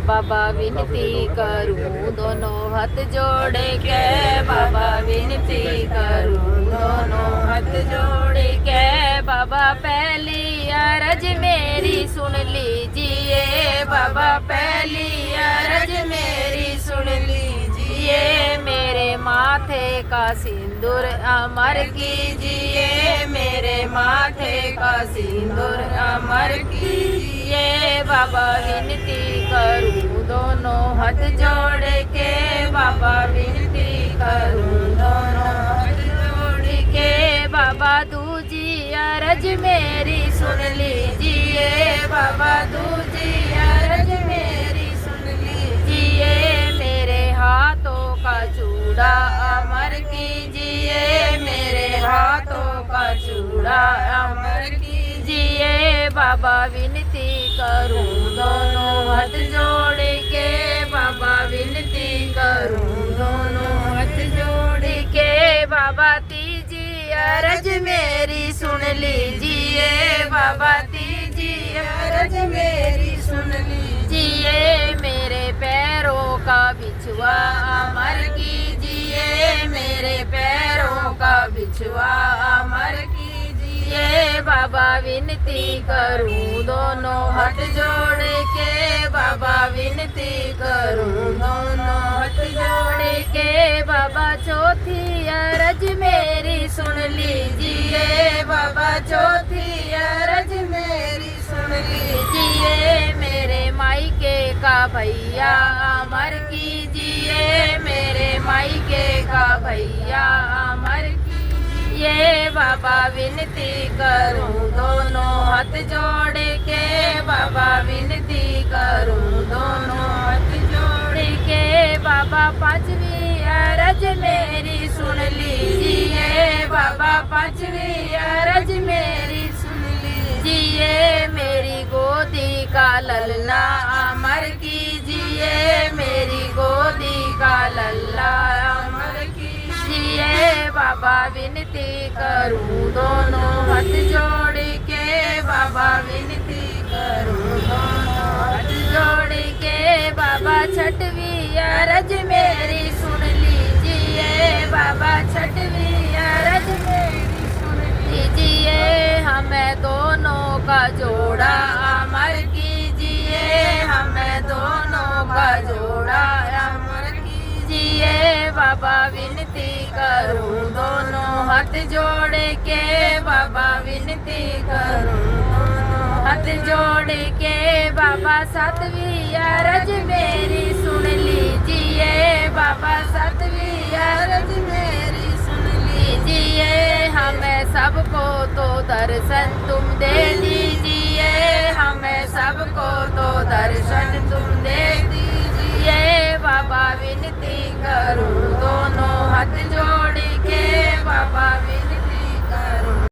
बाबा विनती करूं दोनों हाथ जोड़ के, बाबा विनती करूं दोनों हाथ जोड़ के। बाबा पहली अरज मेरी सुन लीजिए, बाबा पहली अरज मेरी सुन लीजिए। मेरे माथे का सिंदूर अमर कीजिए, मेरे माथे का सिंदूर अमर कीजिए। बाबा विनती करूं दोनों हाथ जोड़ के, बाबा विनती करूं दोनों हाथ जोड़ के। बाबा दूजी अरज मेरी सुन लीजिए, बाबा दूजी अरज मेरी सुन लीजिए। मेरे हाथों का चूड़ा अमर कीजिए, मेरे हाथों का चूड़ा अमर कीजिए। बाबा विनती करूं दोनों हाथ जोड़ के, बाबा विनती करूं दोनों हाथ जोड़ के। बाबा तीजी अरज मेरी सुन लीजिए, बाबा तीजी अरज मेरी सुन लीजिए। मेरे पैरों का बिछुआ अमर कीजिए, मेरे पैरों का बिछुआ अमर कीजिए। बाबा विनती करूं दोनों हाथ जोड़ के, बाबा विनती करूं दोनों हाथ जोड़ के। बाबा चौथी अरज मेरी सुन लीजिए, बाबा चौथी अरज मेरी सुन लीजिए। मेरे मायके का भैया अमर कीजिए, मेरे मायके का भैया अमर कीजिए। बाबा विनती करूं दोनों हाथ जोड़ के, बाबा विनती करूं दोनों हाथ जोड़ के। बाबा पांचवी अरज मेरी सुन लीजिए, बाबा पांचवी अरज मेरी सुन लीजिए। मेरी गोदी का ललना अमर कीजिए, मेरी गोदी का लल्ला अमर कीजिए। बाबा विनती करूं दोनों हाथ जोड़ के, बाबा विनती करूं दोनों हाथ जोड़ के। बाबा छठवीं अरज मेरी सुन लीजिए, बाबा छठवीं अरज मेरी सुन लीजिए। हमें दोनों का जोड़ा अमर कीजिए, हमें दोनों का जोड़ा अमर कीजिए। बाबा विनती करूं दोनों हाथ जोड़ के, बाबा विनती करूं दोनों हाथ जोड़ के। बाबा सातवीं अरज मेरी सुन लीजिए, बाबा सातवीं अरज मेरी सुन लीजिए। हमें सबको तो दर्शन तुम दे दीजिए,